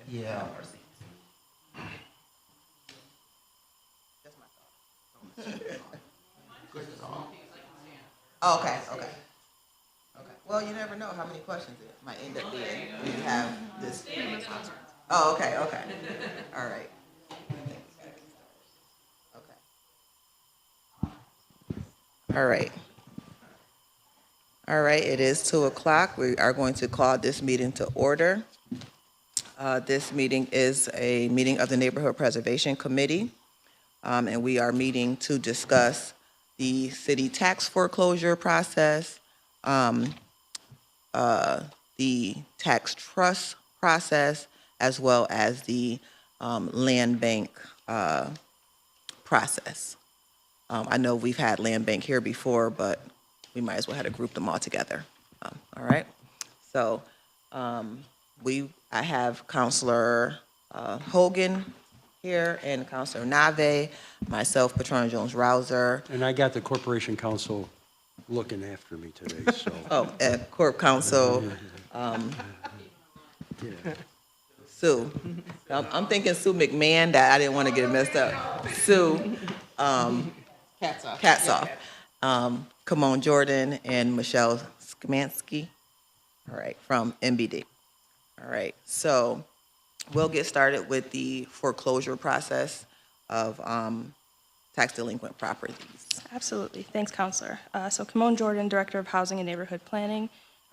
Yeah. Oh, okay, okay. Okay. Well, you never know how many questions it might end up being when you have this. Oh, okay, okay. All right. Okay. All right. All right, it is 2 o'clock. We are going to call this meeting to order. This meeting is a meeting of the Neighborhood Preservation Committee, and we are meeting to discuss the city tax foreclosure process, um, the tax trust process, as well as the land bank process. I know we've had land bank here before, but we might as well have to group them all together. All right. So I have Counselor Hogan here and Counselor Nave, myself, Patrona Jones-Rouser. And I got the Corporation Council looking after me today, so. Oh, Corp Counsel Yeah. Sue. I'm thinking Sue McMahon, that I didn't want to get it messed up. Sue Katzoff. Kimon Jordan and Michelle Skamansky. All right, from MBD. All right, so we'll get started with the foreclosure process of tax delinquent properties. Absolutely. Thanks, Counselor. So Kimon Jordan, Director of Housing and Neighborhood Planning.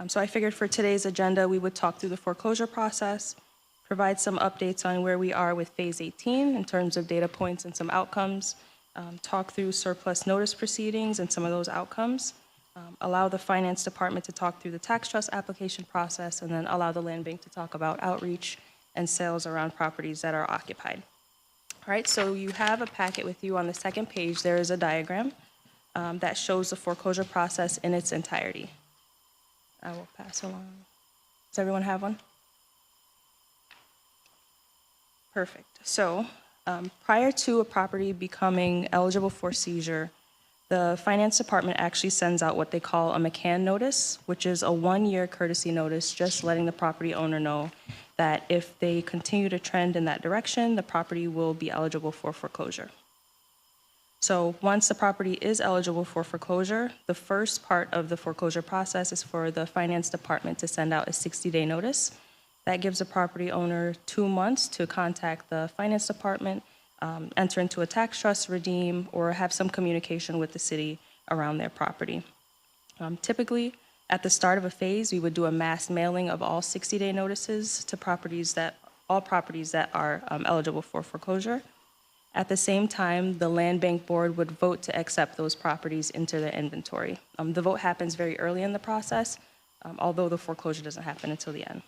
So I figured for today's agenda, we would talk through the foreclosure process, provide some updates on where we are with Phase 18 in terms of data points and some outcomes, talk through surplus notice proceedings and some of those outcomes, allow the Finance Department to talk through the tax trust application process, and then allow the Land Bank to talk about outreach and sales around properties that are occupied. All right, so you have a packet with you. On the second page, there is a diagram that shows the foreclosure process in its entirety. I will pass along. Does everyone have one? Perfect. So prior to a property becoming eligible for seizure, the Finance Department actually sends out what they call a McCann notice, which is a 1-year courtesy notice, just letting the property owner know that if they continue to trend in that direction, the property will be eligible for foreclosure. So once the property is eligible for foreclosure, the first part of the foreclosure process is for the Finance Department to send out a 60-day notice. That gives the property owner 2 months to contact the Finance Department, enter into a tax trust, redeem, or have some communication with the city around their property. Typically, at the start of a phase, we would do a mass mailing of all 60-day notices to all properties that are eligible for foreclosure. At the same time, the Land Bank Board would vote to accept those properties into their inventory. The vote happens very early in the process, although the foreclosure doesn't happen until the end.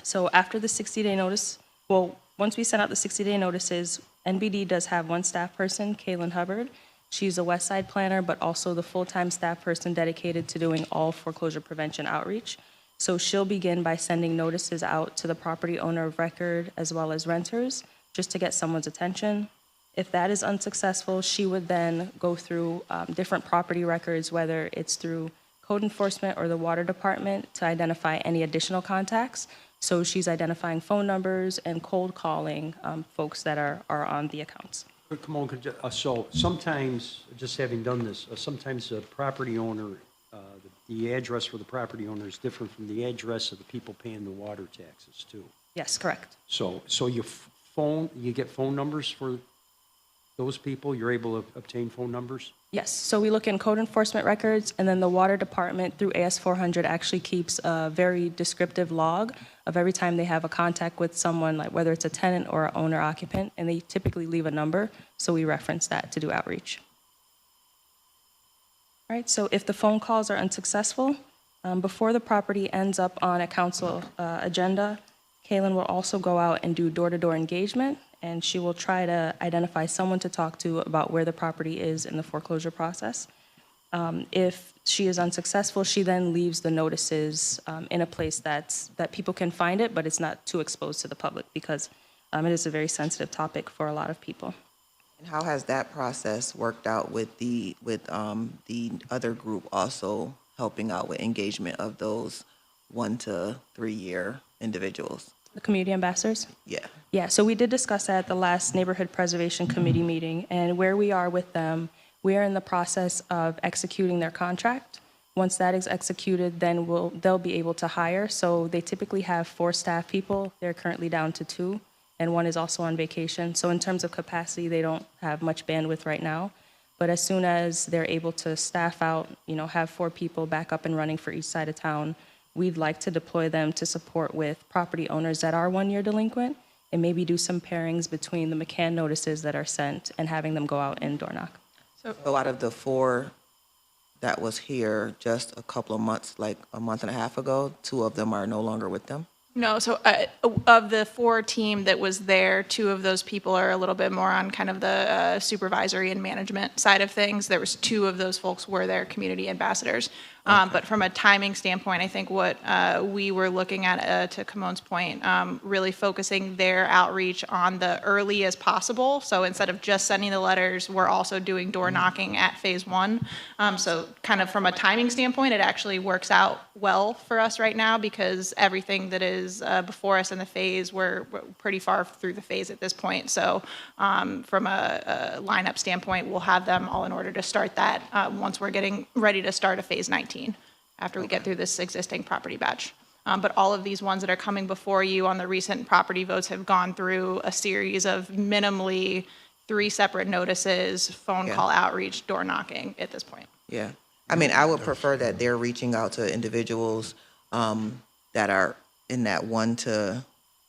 So after the 60-day notice, once we send out the 60-day notices, NBD does have one staff person, Kaylin Hubbard. She's a West Side planner, but also the full-time staff person dedicated to doing all foreclosure prevention outreach. So she'll begin by sending notices out to the property owner of record as well as renters, just to get someone's attention. If that is unsuccessful, she would then go through different property records, whether it's through code enforcement or the water department, to identify any additional contacts. So she's identifying phone numbers and cold calling folks that are on the accounts. Come on, so sometimes, just having done this, sometimes the property owner, the address for the property owner is different from the address of the people paying the water taxes too. Yes, correct. So you get phone numbers for those people? You're able to obtain phone numbers? Yes, so we look in code enforcement records, and then the water department through AS400 actually keeps a very descriptive log of every time they have a contact with someone, like whether it's a tenant or an owner occupant, and they typically leave a number, so we reference that to do outreach. All right, so if the phone calls are unsuccessful, before the property ends up on a council agenda, Kaylin will also go out and do door-to-door engagement, and she will try to identify someone to talk to about where the property is in the foreclosure process. If she is unsuccessful, she then leaves the notices in a place that people can find it, but it's not too exposed to the public because it is a very sensitive topic for a lot of people. And how has that process worked out with the other group also helping out with engagement of those 1 to 3 year individuals? The community ambassadors? Yeah. Yeah, so we did discuss that at the last Neighborhood Preservation Committee meeting, and where we are with them, we are in the process of executing their contract. Once that is executed, then they'll be able to hire. So they typically have 4 staff people. They're currently down to 2, and 1 is also on vacation. So in terms of capacity, they don't have much bandwidth right now. But as soon as they're able to staff out, have 4 people back up and running for each side of town, we'd like to deploy them to support with property owners that are 1-year delinquent, and maybe do some pairings between the McCann notices that are sent and having them go out and door knock. So out of the 4 that was here just a couple of months, like a month and a half ago, 2 of them are no longer with them? No, so of the 4 team that was there, 2 of those people are a little bit more on kind of the supervisory and management side of things. There was 2 of those folks were their community ambassadors. But from a timing standpoint, I think what we were looking at, to Kamon's point, really focusing their outreach on the early as possible. So instead of just sending the letters, we're also doing door knocking at phase 1. So kind of from a timing standpoint, it actually works out well for us right now because everything that is before us in the phase, we're pretty far through the phase at this point. So from a lineup standpoint, we'll have them all in order to start that once we're getting ready to start a phase 19 after we get through this existing property batch. But all of these ones that are coming before you on the recent property votes have gone through a series of minimally 3 separate notices, phone call outreach, door knocking at this point. Yeah. I mean, I would prefer that they're reaching out to individuals that are in that 1 to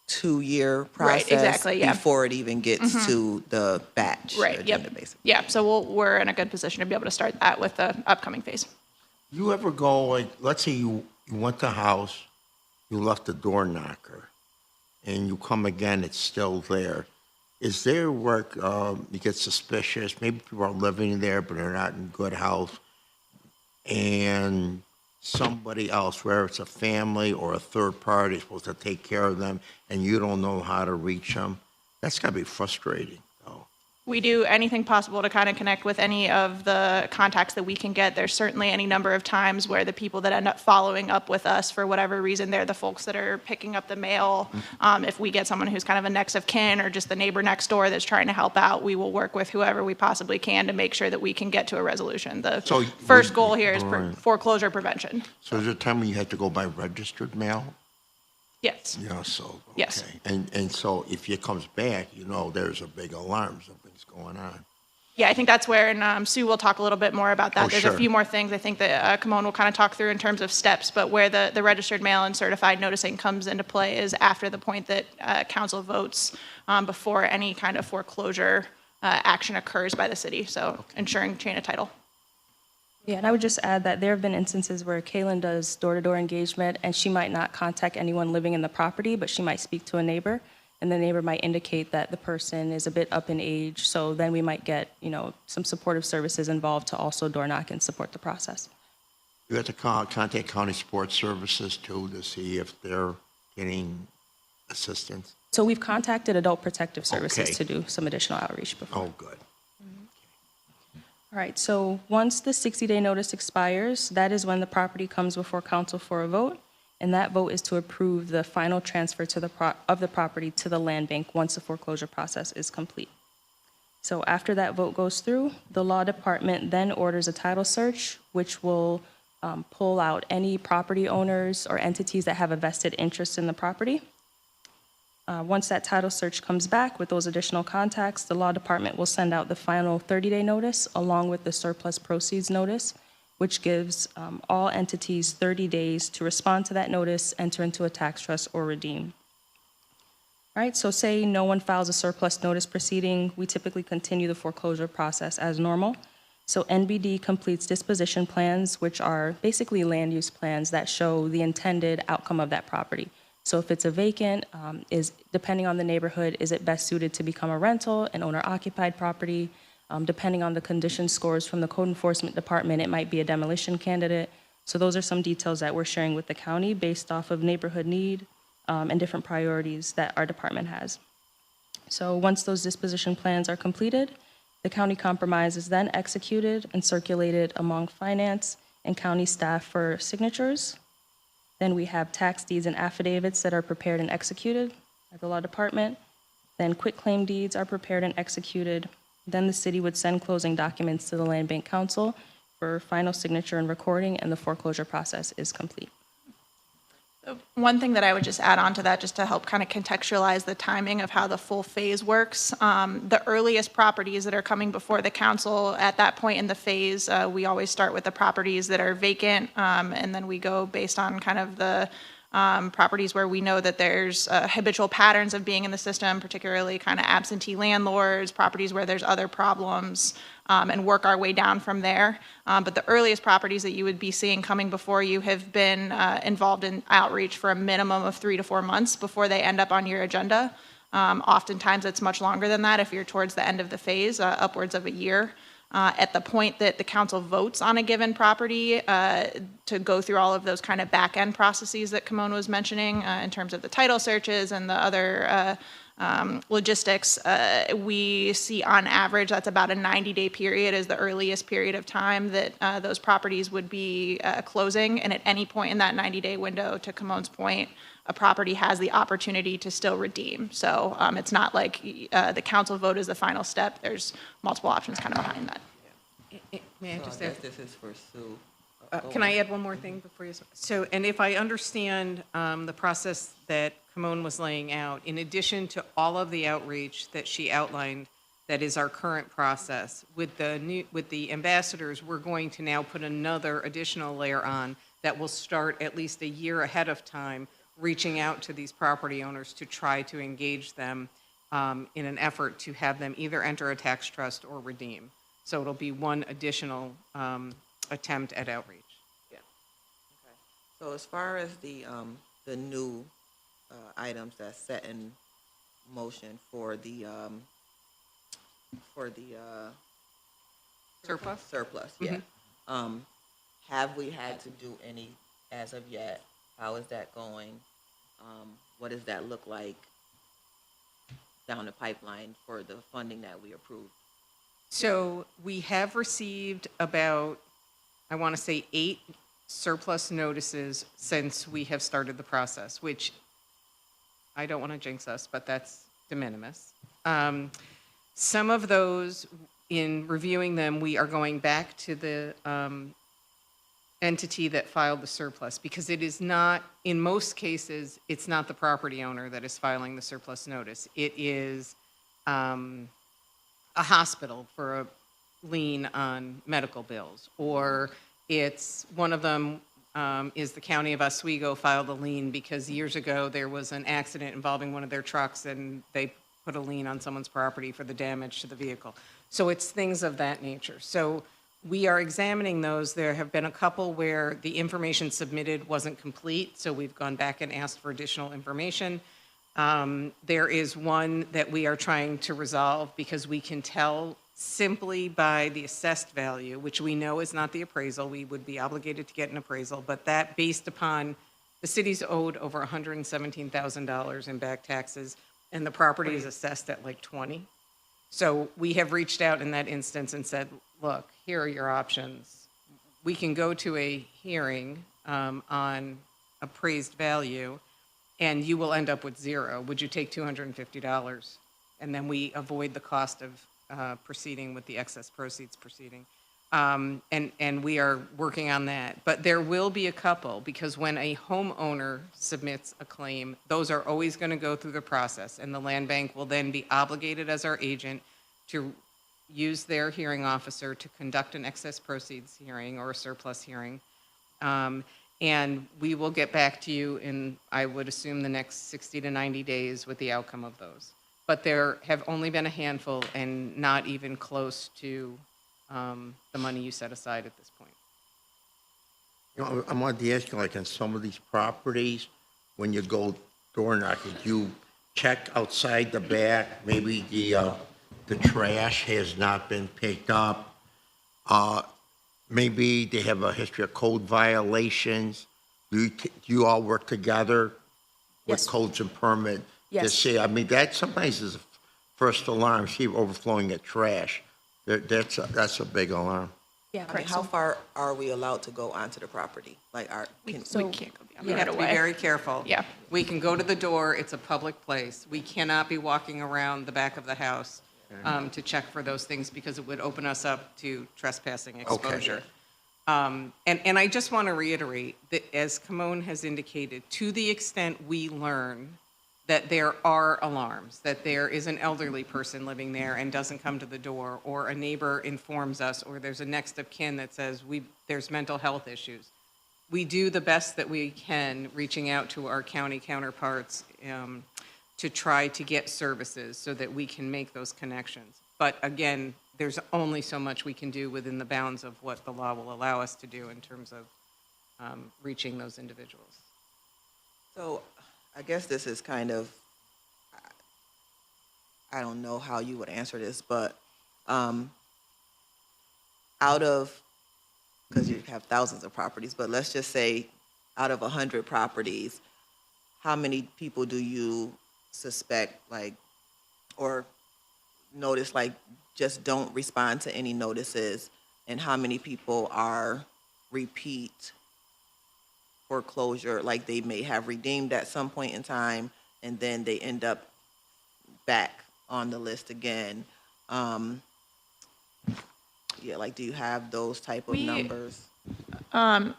2 year process. Right, exactly, yeah. Before it even gets to the batch Right, agenda, yep. basically. Yeah, so we're in a good position to be able to start that with the upcoming phase. You ever go, like, let's say you went to a house, you left the door knocker, and you come again, it's still there. Is there work, you get suspicious, maybe people are living there, but they're not in good health, and somebody else, whether it's a family or a third party, is supposed to take care of them, and you don't know how to reach them? That's gotta be frustrating, though. We do anything possible to kind of connect with any of the contacts that we can get. There's certainly any number of times where the people that end up following up with us for whatever reason, they're the folks that are picking up the mail. If we get someone who's kind of a next of kin or just the neighbor next door that's trying to help out, we will work with whoever we possibly can to make sure that we can get to a resolution. The So first goal here is Right. foreclosure prevention. So is there a time when you had to go by registered mail? Yes. Yeah, so, okay. Yes. And so if it comes back, there's a big alarm, something's going on. Yeah, I think that's where, and Sue will talk a little bit more about that. Oh, There's sure. a few more things I think that Kimon will kind of talk through in terms of steps, but where the registered mail and certified noticing comes into play is after the point that council votes before any kind of foreclosure action occurs by the city, so ensuring chain of title. Yeah, and I would just add that there have been instances where Kaylin does door-to-door engagement, and she might not contact anyone living in the property, but she might speak to a neighbor, and the neighbor might indicate that the person is a bit up in age, so then we might get, some supportive services involved to also door knock and support the process. You have to contact County Sports Services too to see if they're getting assistance? So we've contacted Adult Protective Services Okay. to do some additional outreach before. Oh, good. All right, so once the 60-day notice expires, that is when the property comes before council for a vote, and that vote is to approve the final transfer of the property to the land bank once the foreclosure process is complete. So after that vote goes through, the law department then orders a title search, which will pull out any property owners or entities that have a vested interest in the property. Once that title search comes back with those additional contacts, the law department will send out the final 30-day notice along with the surplus proceeds notice, which gives all entities 30 days to respond to that notice, enter into a tax trust, or redeem. All right, so say no one files a surplus notice proceeding, we typically continue the foreclosure process as normal. So NBD completes disposition plans, which are basically land use plans that show the intended outcome of that property. So if it's a vacant, depending on the neighborhood, is it best suited to become a rental, an owner-occupied property? Depending on the condition scores from the code enforcement department, it might be a demolition candidate. So those are some details that we're sharing with the county based off of neighborhood need and different priorities that our department has. So once those disposition plans are completed, the county compromise is then executed and circulated among finance and county staff for signatures. Then we have tax deeds and affidavits that are prepared and executed at the law department. Then quitclaim deeds are prepared and executed. Then the city would send closing documents to the Land Bank Council for final signature and recording, and the foreclosure process is complete. One thing that I would just add on to that, just to help kind of contextualize the timing of how the full phase works, the earliest properties that are coming before the council at that point in the phase, we always start with the properties that are vacant, and then we go based on kind of the properties where we know that there's habitual patterns of being in the system, particularly kind of absentee landlords, properties where there's other problems, and work our way down from there. But the earliest properties that you would be seeing coming before you have been involved in outreach for a minimum of 3 to 4 months before they end up on your agenda. Oftentimes, it's much longer than that if you're towards the end of the phase, upwards of a year. At the point that the council votes on a given property, to go through all of those kind of back-end processes that Kimon was mentioning in terms of the title searches and the other logistics, we see on average that's about a 90-day period is the earliest period of time that those properties would be closing. And at any point in that 90-day window, to Kimon's point, a property has the opportunity to still redeem. So it's not like the council vote is the final step. There's multiple options kind of behind that. May I So just I add? guess this is for Sue. Can I add one more thing before you? So, and if I understand the process that Kimon was laying out, in addition to all of the outreach that she outlined, that is our current process, with the ambassadors, we're going to now put another additional layer on that will start at least a year ahead of time, reaching out to these property owners to try to engage them in an effort to have them either enter a tax trust or redeem. So it'll be one additional attempt at outreach. Yeah. Okay. So as far as the new items that's set in motion for the Surplus? surplus, yeah. Have we had to do any as of yet? How is that going? What does that look like down the pipeline for the funding that we approved? So we have received about, I want to say, 8 surplus notices since we have started the process, which I don't want to jinx us, but that's de minimis. Some of those, in reviewing them, we are going back to the entity that filed the surplus, because it is not, in most cases, it's not the property owner that is filing the surplus notice. It is a hospital for a lien on medical bills, or it's one of them is the county of Oswego filed a lien because years ago there was an accident involving one of their trucks and they put a lien on someone's property for the damage to the vehicle. So it's things of that nature. So we are examining those. There have been a couple where the information submitted wasn't complete, so we've gone back and asked for additional information. There is one that we are trying to resolve because we can tell simply by the assessed value, which we know is not the appraisal. We would be obligated to get an appraisal, but that based upon the city's owed over $117,000 in back taxes, and the property is assessed at like 20. So we have reached out in that instance and said, look, here are your options. We can go to a hearing on appraised value, and you will end up with 0. Would you take $250? And then we avoid the cost of proceeding with the excess proceeds proceeding. And we are working on that. But there will be a couple, because when a homeowner submits a claim, those are always going to go through the process, and the land bank will then be obligated as our agent to use their hearing officer to conduct an excess proceeds hearing or a surplus hearing. And we will get back to you in, I would assume, the next 60 to 90 days with the outcome of those. But there have only been a handful and not even close to the money you set aside at this point. You know, I wanted to ask you, like, on some of these properties, when you go door knocking, do you check outside the back, maybe the trash has not been picked up? Maybe they have a history of code violations. Do you all work together with Yes. codes and permit? To Yes. see, I mean, that sometimes is a first alarm, see overflowing of trash. That's a big alarm. Yeah, I mean, correct. how So- far are we allowed to go onto the property? Like, We can, can't go beyond. We We have get to be away. very careful. Yeah. We can go to the door, it's a public place. We cannot be walking around the back of the house to check for those things because it would open us up to trespassing exposure. And I just want to reiterate that as Kimon has indicated, to the extent we learn that there are alarms, that there is an elderly person living there and doesn't come to the door, or a neighbor informs us, or there's a next of kin that says there's mental health issues, we do the best that we can, reaching out to our county counterparts to try to get services so that we can make those connections. But again, there's only so much we can do within the bounds of what the law will allow us to do in terms of reaching those individuals. so I guess this is kind of, I don't know how you would answer this, but out of, because you have thousands of properties, but let's just say out of 100 properties, how many people do you suspect, like, or notice, like, just don't respond to any notices, and how many people are repeat foreclosure, like they may have redeemed at some point in time, and then they end up back on the list again? Yeah, like, do you have those type of numbers?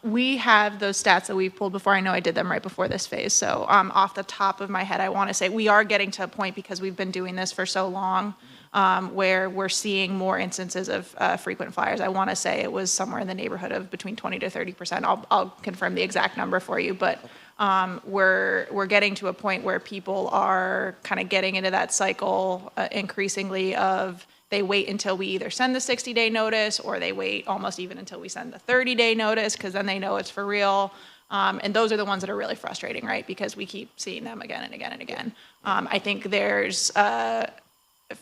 We have those stats that we've pulled before. I know I did them right before this phase. So off the top of my head, I want to say we are getting to a point, because we've been doing this for so long, where we're seeing more instances of frequent flyers. I want to say it was somewhere in the neighborhood of between 20 to 30%. I'll confirm the exact number for you, but we're getting to a point where people are kind of getting into that cycle increasingly of, they wait until we either send the 60-day notice, or they wait almost even until we send the 30-day notice, because then they know it's for real. And those are the ones that are really frustrating, right? Because we keep seeing them again and again and again. I think there's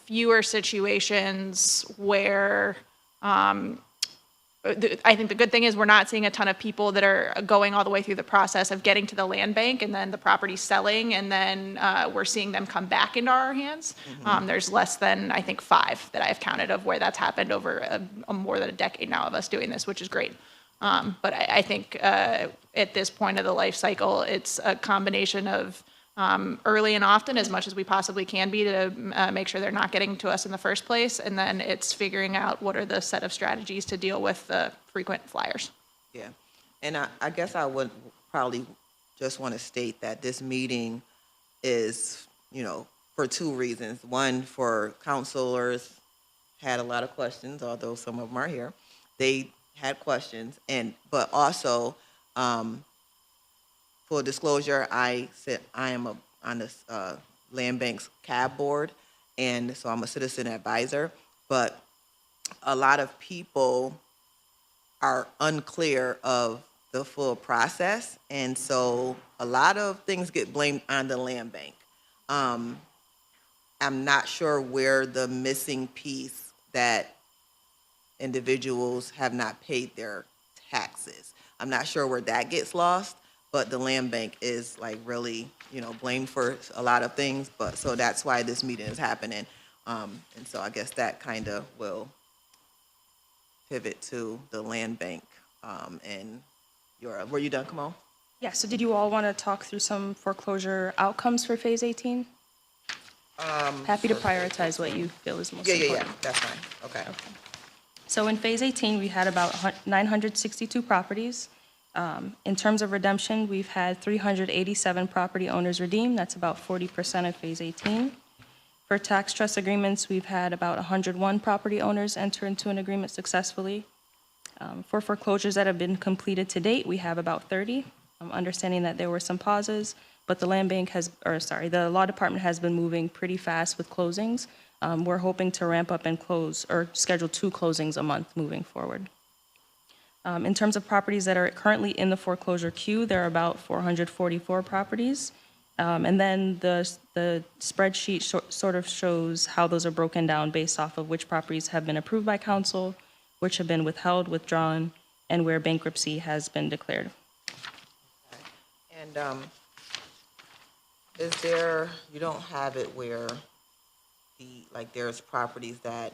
fewer situations where I think the good thing is we're not seeing a ton of people that are going all the way through the process of getting to the land bank and then the property selling, and then we're seeing them come back into our hands. There's less than, I think, 5 that I've counted of where that's happened over more than a decade now of us doing this, which is great. But I think at this point of the life cycle, it's a combination of early and often, as much as we possibly can be, to make sure they're not getting to us in the first place. And then it's figuring out what are the set of strategies to deal with the frequent flyers. Yeah, and I guess I would probably just want to state that this meeting is, for 2 reasons. One, for counselors had a lot of questions, although some of them are here. They had questions, but also, full disclosure, I am on this land bank's CAB board, and so I'm a citizen advisor. But a lot of people are unclear of the full process, and so a lot of things get blamed on the land bank. I'm not sure where the missing piece that individuals have not paid their taxes. I'm not sure where that gets lost, but the land bank is like really, blamed for a lot of things. But so that's why this meeting is happening. And so I guess that kind of will pivot to the land bank. And were you done? Come on. Yeah, so did you all want to talk through some foreclosure outcomes for Phase 18? Happy to prioritize what you feel is most important. Yeah, that's fine. Okay. So in Phase 18, we had about 962 properties. In terms of redemption, we've had 387 property owners redeem. That's about 40% of Phase 18. For tax trust agreements, we've had about 101 property owners enter into an agreement successfully. For foreclosures that have been completed to date, we have about 30. Understanding that there were some pauses, but the the law department has been moving pretty fast with closings. We're hoping to ramp up and close, or schedule 2 closings a month moving forward. In terms of properties that are currently in the foreclosure queue, there are about 444 properties. And then the spreadsheet sort of shows how those are broken down based off of which properties have been approved by council, which have been withheld, withdrawn, and where bankruptcy has been declared. And you don't have it where there's properties that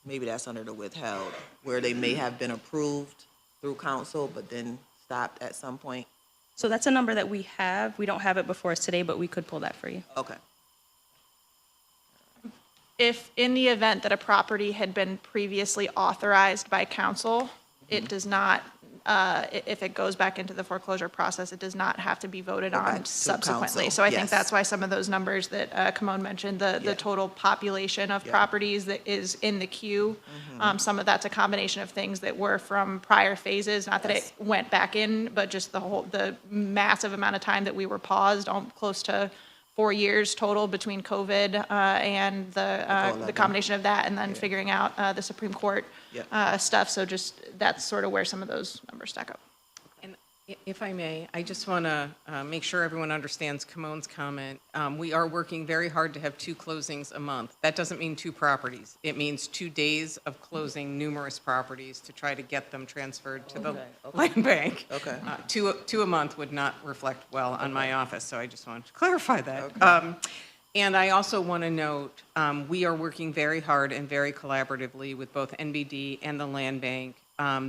maybe that's under the withheld, where they may have been approved through council, but then stopped at some point? So that's a number that we have. We don't have it before us today, but we could pull that for you. Okay. If in the event that a property had been previously authorized by council, it does not, if it goes back into the foreclosure process, it does not have to be voted back on to subsequently. council, So I think yes. that's why some of those numbers that Kimon mentioned, the Yeah. total population of Yeah. properties that is in the queue, some of that's a combination of things that were from prior phases, not that Yes. it went back in, but just the massive amount of time that we were paused, close to 4 years total between COVID and the combination of that, and then figuring out the Supreme Court Yeah. stuff. So just, that's sort of where some of those numbers stack up. And if I may, I just want to make sure everyone understands Kimon's comment. We are working very hard to have 2 closings a month. That doesn't mean 2 properties. It means 2 days of closing numerous properties to try to get them transferred to the Okay. land bank. Okay. Two a month would not reflect well on my office, so I just wanted to clarify that. And I also want to note, we are working very hard and very collaboratively with both NBD and the land bank.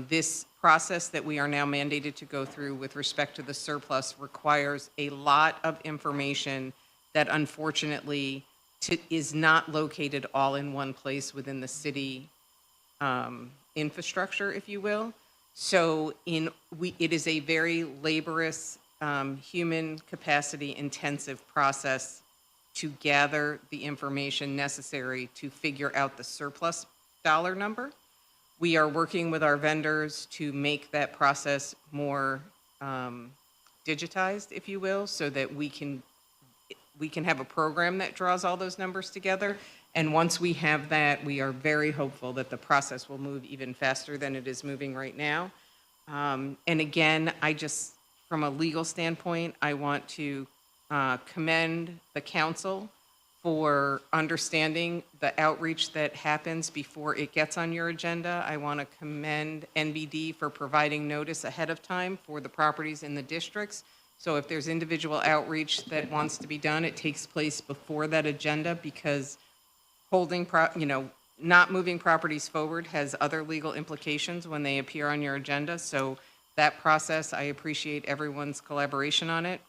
This process that we are now mandated to go through with respect to the surplus requires a lot of information that unfortunately is not located all in one place within the city infrastructure, if you will. So it is a very laborious, human capacity intensive process to gather the information necessary to figure out the surplus dollar number. We are working with our vendors to make that process more digitized, if you will, so that we can have a program that draws all those numbers together. And once we have that, we are very hopeful that the process will move even faster than it is moving right now. And again, from a legal standpoint, I want to commend the council for understanding the outreach that happens before it gets on your agenda. I want to commend NBD for providing notice ahead of time for the properties in the districts. So if there's individual outreach that wants to be done, it takes place before that agenda, because not moving properties forward has other legal implications when they appear on your agenda. So that process, I appreciate everyone's collaboration on it.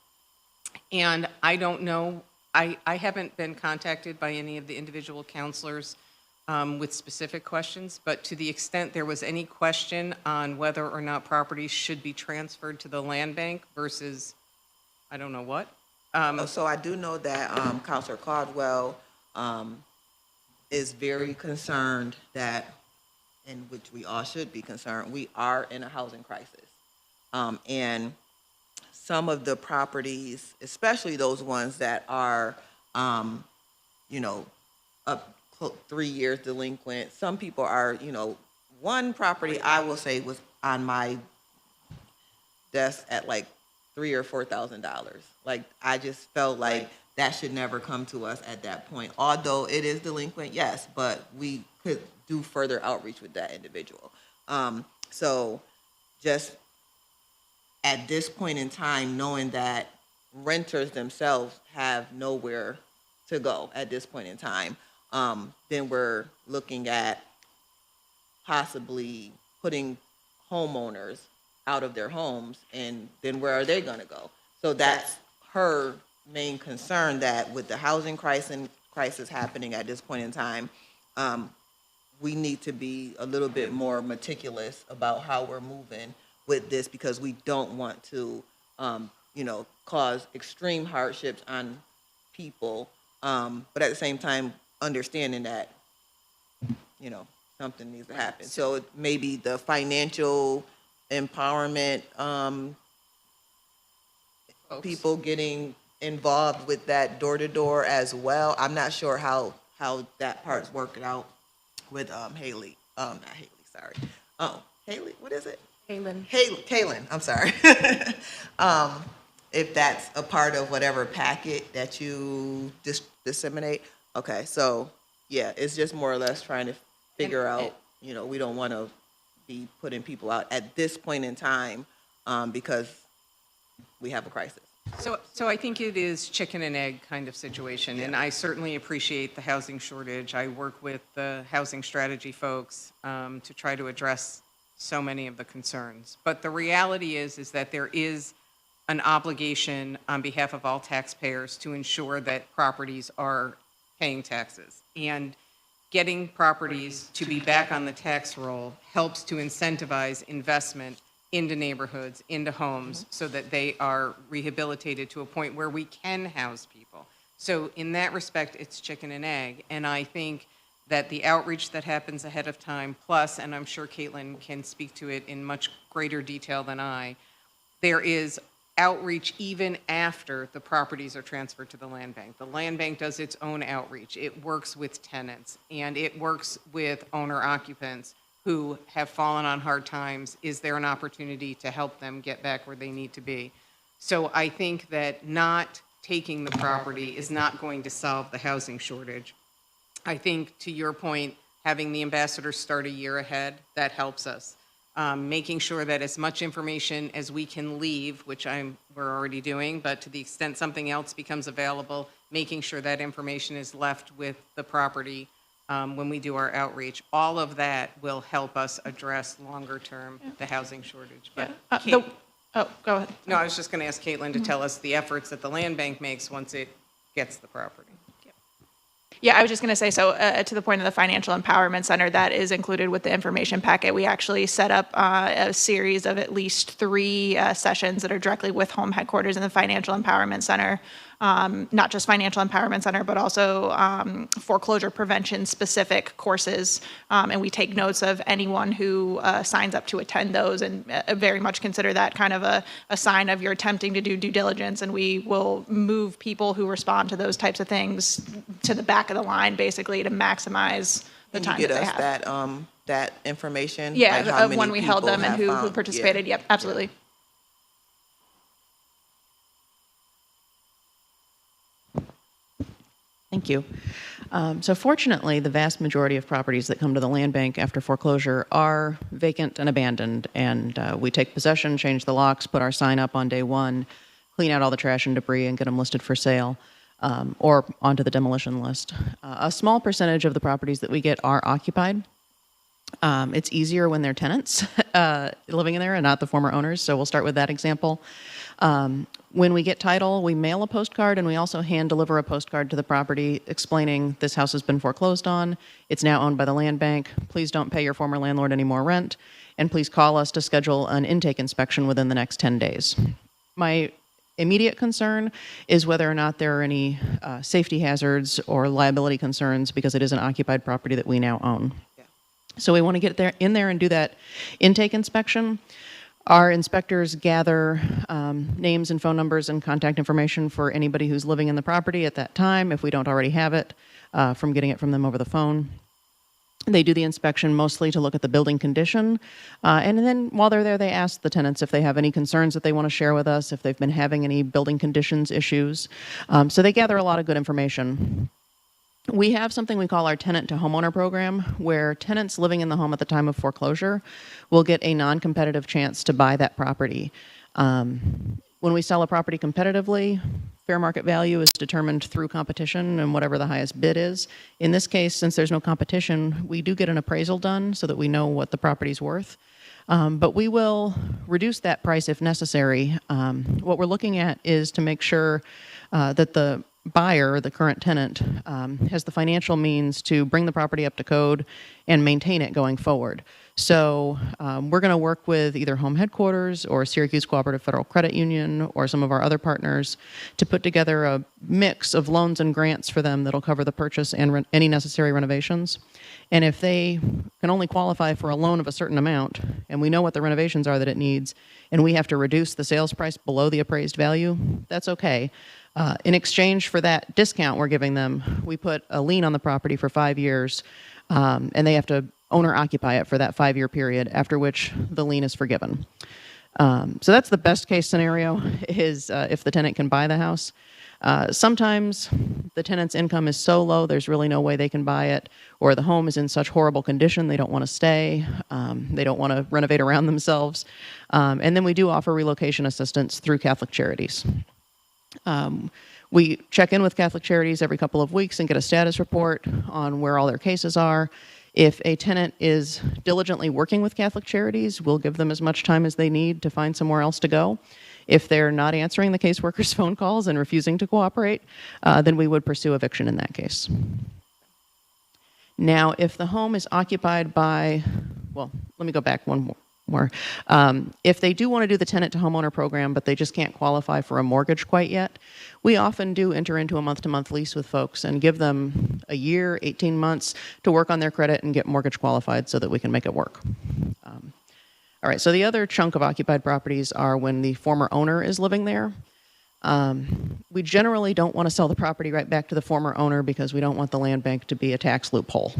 And I don't know, I haven't been contacted by any of the individual counselors with specific questions, but to the extent there was any question on whether or not properties should be transferred to the land bank versus, I don't know what. So I do know that Counselor Caldwell is very concerned that, and which we all should be concerned, we are in a housing crisis. And some of the properties, especially those ones that are, up 3 years delinquent, some people are, one property I will say was on my desk at like $3,000 or $4,000. Like, I just felt like that should never come to us at that point. Although it is delinquent, yes, but we could do further outreach with that individual. So just at this point in time, knowing that renters themselves have nowhere to go at this point in time, then we're looking at possibly putting homeowners out of their homes, and then where are they going to go? So that's her main concern, that with the housing crisis happening at this point in time, we need to be a little bit more meticulous about how we're moving with this, because we don't want to, cause extreme hardships on people, but at the same time, understanding that, something needs to happen. So maybe the financial empowerment, people getting involved with that door-to-door as well. I'm not sure how that part's working out with Haley. Not Haley, sorry. Oh, Haley, what is it? Kaylin, I'm sorry. If that's a part of whatever packet that you disseminate. Okay, so yeah, it's just more or less trying to figure out, we don't want to be putting people out at this point in time, because we have a crisis. So I think it is chicken and egg kind of situation, and I certainly appreciate the housing shortage. I work with the housing strategy folks to try to address so many of the concerns. But the reality is that there is an obligation on behalf of all taxpayers to ensure that properties are paying taxes. And getting properties to be back on the tax roll helps to incentivize investment into neighborhoods, into homes, so that they are rehabilitated to a point where we can house people. So in that respect, it's chicken and egg. And I think that the outreach that happens ahead of time, plus, and I'm sure Caitlin can speak to it in much greater detail than I, there is outreach even after the properties are transferred to the land bank. The land bank does its own outreach. It works with tenants, and it works with owner occupants who have fallen on hard times. Is there an opportunity to help them get back where they need to be? So I think that not taking the property is not going to solve the housing shortage. I think, to your point, having the ambassadors start a year ahead, that helps us. Making sure that as much information as we can leave, which we're already doing, but to the extent something else becomes available, making sure that information is left with the property when we do our outreach. All of that will help us address longer term the housing shortage. But Go ahead. no, I was just going to ask Caitlin to tell us the efforts that the land bank makes once it gets the property. Yeah, I was just going to say, so to the point of the Financial Empowerment Center, that is included with the information packet. We actually set up a series of at least 3 sessions that are directly with home headquarters in the Financial Empowerment Center. Not just Financial Empowerment Center, but also foreclosure prevention specific courses. And we take notes of anyone who signs up to attend those, and very much consider that kind of a sign of you're attempting to do due diligence. And we will move people who respond to those types of things to the back of the line, basically, to maximize the time Can you that get they us have. that information? Yeah, Like how of when many we held people them and have who found- participated. yeah. Yep, absolutely. Thank you. So fortunately, the vast majority of properties that come to the land bank after foreclosure are vacant and abandoned, and we take possession, change the locks, put our sign up on day one, clean out all the trash and debris, and get them listed for sale or onto the demolition list. A small percentage of the properties that we get are occupied. It's easier when they're tenants living in there and not the former owners, so we'll start with that example. When we get title, we mail a postcard, and we also hand deliver a postcard to the property explaining this house has been foreclosed on, it's now owned by the land bank, please don't pay your former landlord any more rent, and please call us to schedule an intake inspection within the next 10 days. My immediate concern is whether or not there are any safety hazards or liability concerns because it is an occupied property that we now own. So we want to get in there and do that intake inspection. Our inspectors gather names and phone numbers and contact information for anybody who's living in the property at that time, if we don't already have it, from getting it from them over the phone. They do the inspection mostly to look at the building condition, and then while they're there, they ask the tenants if they have any concerns that they want to share with us, if they've been having any building conditions issues. So they gather a lot of good information. We have something we call our tenant to homeowner program, where tenants living in the home at the time of foreclosure will get a non-competitive chance to buy that property. When we sell a property competitively, fair market value is determined through competition and whatever the highest bid is. In this case, since there's no competition, we do get an appraisal done so that we know what the property's worth. But we will reduce that price if necessary. What we're looking at is to make sure that the buyer, the current tenant, has the financial means to bring the property up to code and maintain it going forward. So we're going to work with either home headquarters or Syracuse Cooperative Federal Credit Union or some of our other partners to put together a mix of loans and grants for them that'll cover the purchase and any necessary renovations. And if they can only qualify for a loan of a certain amount, and we know what the renovations are that it needs, and we have to reduce the sales price below the appraised value, that's okay. In exchange for that discount we're giving them, we put a lien on the property for 5 years, and they have to owner occupy it for that 5-year period, after which the lien is forgiven. So that's the best case scenario, is if the tenant can buy the house. Sometimes the tenant's income is so low there's really no way they can buy it, or the home is in such horrible condition they don't want to stay, they don't want to renovate around themselves. And then we do offer relocation assistance through Catholic Charities. We check in with Catholic Charities every couple of weeks and get a status report on where all their cases are. If a tenant is diligently working with Catholic Charities, we'll give them as much time as they need to find somewhere else to go. If they're not answering the caseworker's phone calls and refusing to cooperate, then we would pursue eviction in that case. Now, if the home is occupied by, well, let me go back one more. If they do want to do the tenant to homeowner program, but they just can't qualify for a mortgage quite yet, we often do enter into a month-to-month lease with folks and give them a year, 18 months to work on their credit and get mortgage qualified so that we can make it work. All right, so the other chunk of occupied properties are when the former owner is living there. We generally don't want to sell the property right back to the former owner because we don't want the land bank to be a tax loophole.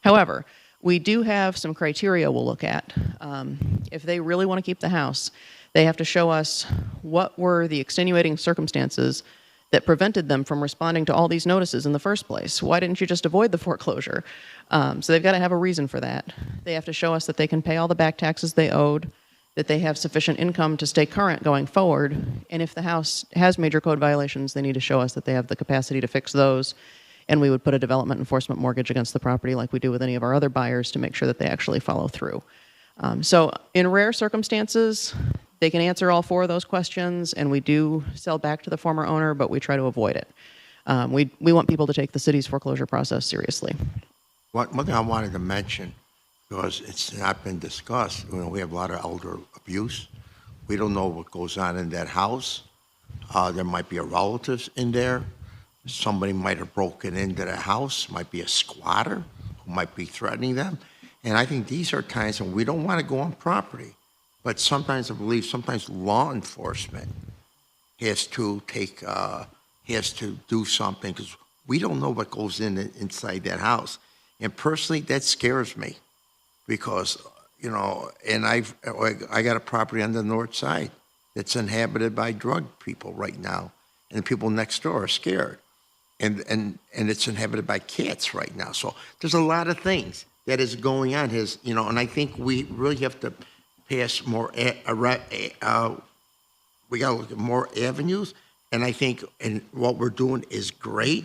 However, we do have some criteria we'll look at. If they really want to keep the house, they have to show us what were the extenuating circumstances that prevented them from responding to all these notices in the first place. Why didn't you just avoid the foreclosure? So they've got to have a reason for that. They have to show us that they can pay all the back taxes they owed, that they have sufficient income to stay current going forward, and if the house has major code violations, they need to show us that they have the capacity to fix those, and we would put a development enforcement mortgage against the property like we do with any of our other buyers to make sure that they actually follow through. So in rare circumstances, they can answer all four of those questions, and we do sell back to the former owner, but we try to avoid it. We want people to take the city's foreclosure process seriously. One thing I wanted to mention, because it's not been discussed, we have a lot of elder abuse. We don't know what goes on in that house. There might be a relative in there. Somebody might have broken into the house, might be a squatter who might be threatening them. And I think these are times when we don't want to go on property. But sometimes I believe sometimes law enforcement has to do something because we don't know what goes inside that house. And personally, that scares me because, and I got a property on the north side that's inhabited by drug people right now. And the people next door are scared. And it's inhabited by cats right now. So there's a lot of things that is going on. And I think we really have to pass more, we got to look at more avenues. And I think what we're doing is great.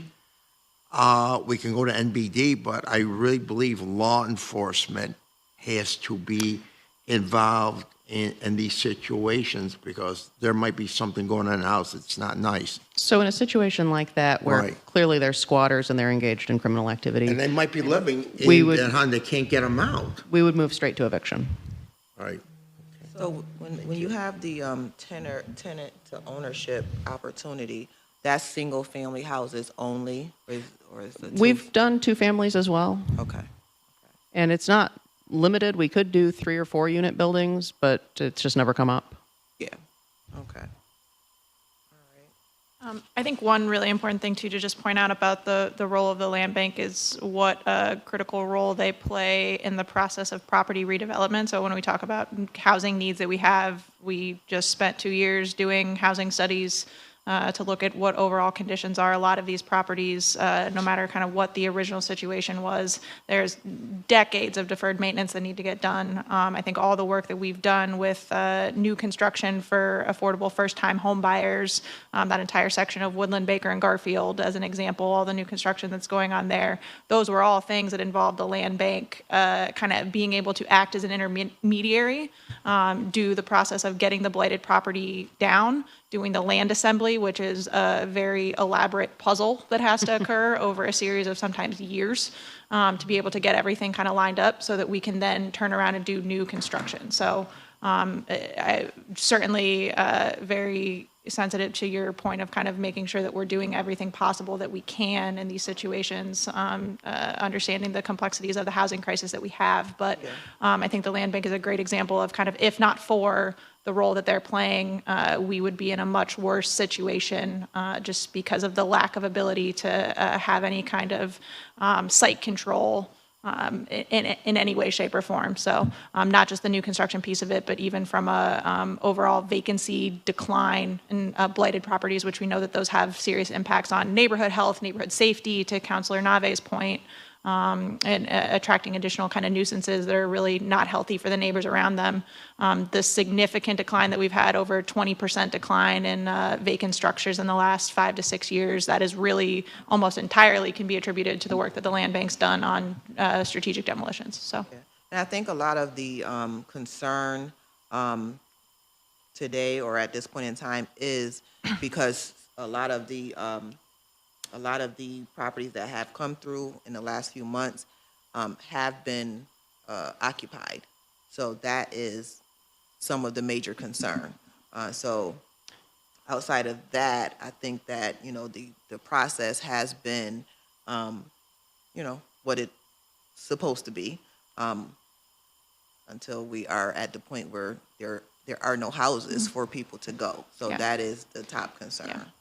We can go to NBD, but I really believe law enforcement has to be involved in these situations because there might be something going on in the house that's not nice. So in a situation like that where clearly they're squatters and they're engaged in criminal activity, and they might be living in that home, they can't get them out. We would move straight to eviction. Right. So when you have the tenant to ownership opportunity, that's single family houses only, or is it We've done 2 families as well. Okay. And it's not limited. We could do 3 or 4 unit buildings, but it's just never come up. Yeah. Okay. I think one really important thing too to just point out about the role of the land bank is what a critical role they play in the process of property redevelopment. So when we talk about housing needs that we just spent 2 years doing housing studies to look at what overall conditions are. A lot of these properties, no matter kind of what the original situation was, there's decades of deferred maintenance that need to get done. I think all the work that we've done with new construction for affordable first-time home buyers, that entire section of Woodland, Baker, and Garfield, as an example, all the new construction that's going on there, those were all things that involved the land bank kind of being able to act as an intermediary, do the process of getting the blighted property down, doing the land assembly, which is a very elaborate puzzle that has to occur over a series of sometimes years to be able to get everything kind of lined up so that we can then turn around and do new construction. So I certainly very sensitive to your point of kind of making sure that we're doing everything possible that we can in these situations, understanding the complexities of the housing crisis that we have. But I think the land bank is a great example of kind of, if not for the role that they're playing, we would be in a much worse situation just because of the lack of ability to have any kind of site control in any way, shape, or form. So not just the new construction piece of it, but even from a overall vacancy decline in blighted properties, which we know that those have serious impacts on neighborhood health, neighborhood safety, to Councilor Nave's point. and attracting additional kind of nuisances that are really not healthy for the neighbors around them. The significant decline that we've had, over 20% decline in vacant structures in the last 5 to 6 years, that is really almost entirely can be attributed to the work that the land bank's done on strategic demolitions. So. Yeah. And I think a lot of the concern today or at this point in time is because a lot of the properties that have come through in the last few months have been occupied. So that is some of the major concern. So outside of that, I think that, you know, the process has been, you know, what it's supposed to be until we are at the point where there are no houses for people to go. So Yeah. that is the top concern.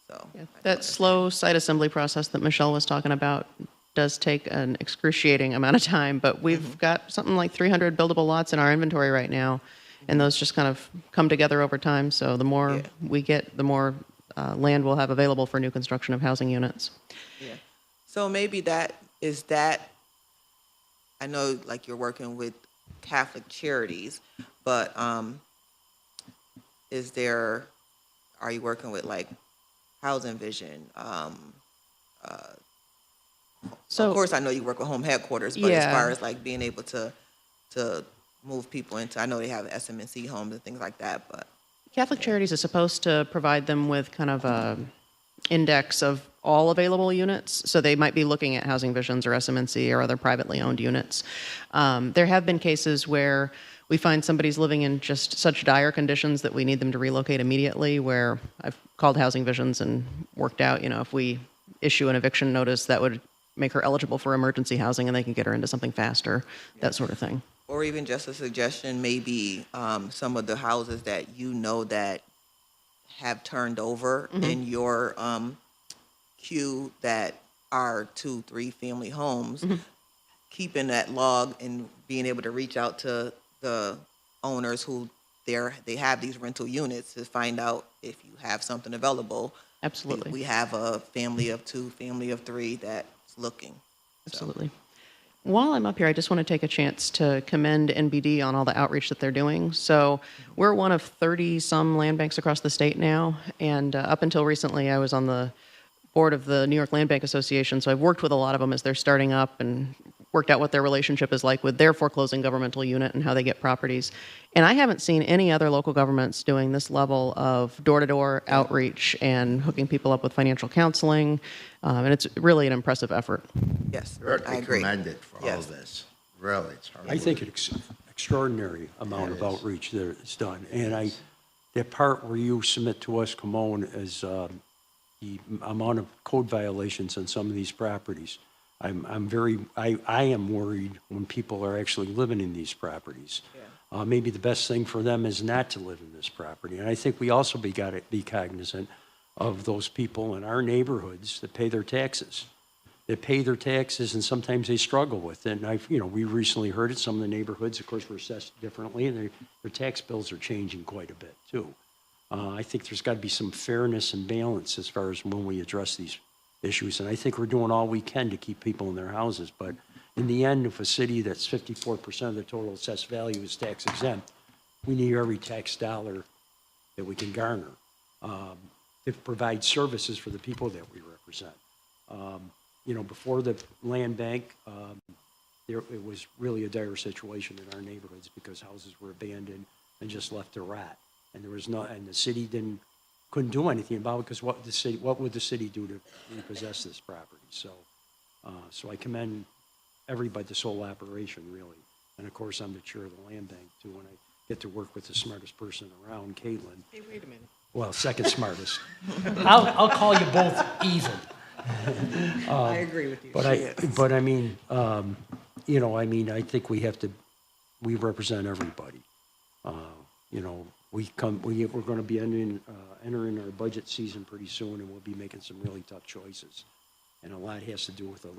So Yeah, that slow site assembly process that Michelle was talking about does take an excruciating amount of time, but we've got something like 300 buildable lots in our inventory right now, and those just kind of come together over time. So the more we get, the more land we'll have available for new construction of housing units. yeah. So maybe that, I know like you're working with Catholic charities, but are you working with like Housing Vision? So, of course, I know you work with Home Headquarters, but as Yeah. far as like being able to move people into, I know they have SM&C homes and things like that, but Catholic Charities is supposed to provide them with kind of a index of all available units. So they might be looking at Housing Visions or SM&C or other privately owned units. There have been cases where we find somebody's living in just such dire conditions that we need them to relocate immediately, where I've called Housing Visions and worked out, you know, if we issue an eviction notice, that would make her eligible for emergency housing and they can get her into something faster, that sort of thing. or even just a suggestion, maybe some of the houses that you know that have turned over in your queue that are 2-3 family homes, keeping that log and being able to reach out to the owners who they have these rental units to find out if you have something available. Absolutely. We have a family of 2, family of 3 that's looking. Absolutely. While I'm up here, I just want to take a chance to commend NBD on all the outreach that they're doing. So we're one of 30-some land banks across the state now, and up until recently, I was on the board of the New York Land Bank Association, so I've worked with a lot of them as they're starting up and worked out what their relationship is like with their foreclosing governmental unit and how they get properties. And I haven't seen any other local governments doing this level of door-to-door outreach and hooking people up with financial counseling, and it's really an impressive effort. Yes, You're I agree. commended for all Yes. this. Really, it's hard. I think it's extraordinary amount of outreach that is done. And that part where you submit to us, Camone, is the amount of code violations on some of these properties. I am worried when people are actually living in these properties. Maybe the best thing for them is not to live in this property. And I think we also got to be cognizant of those people in our neighborhoods that pay their taxes. They pay their taxes and sometimes they struggle with it. And we recently heard it, some of the neighborhoods, of course, were assessed differently, and their tax bills are changing quite a bit too. I think there's got to be some fairness and balance as far as when we address these issues. And I think we're doing all we can to keep people in their houses. But in the end, if a city that's 54% of the total assessed value is tax exempt, we need every tax dollar that we can garner to provide services for the people that we represent. Before the land bank, it was really a dire situation in our neighborhoods because houses were abandoned and just left to rot. And the city couldn't do anything about it because what would the city do to repossess this property? So I commend everybody, this whole operation, really. And of course, I'm the chair of the land bank too, and I get to work with the smartest person around, Caitlin. Hey, wait a minute. Well, second smartest. I'll call you both even. I agree with you. But I mean, I think we represent everybody. We're going to be entering our budget season pretty soon, and we'll be making some really tough choices. And a lot has to do with a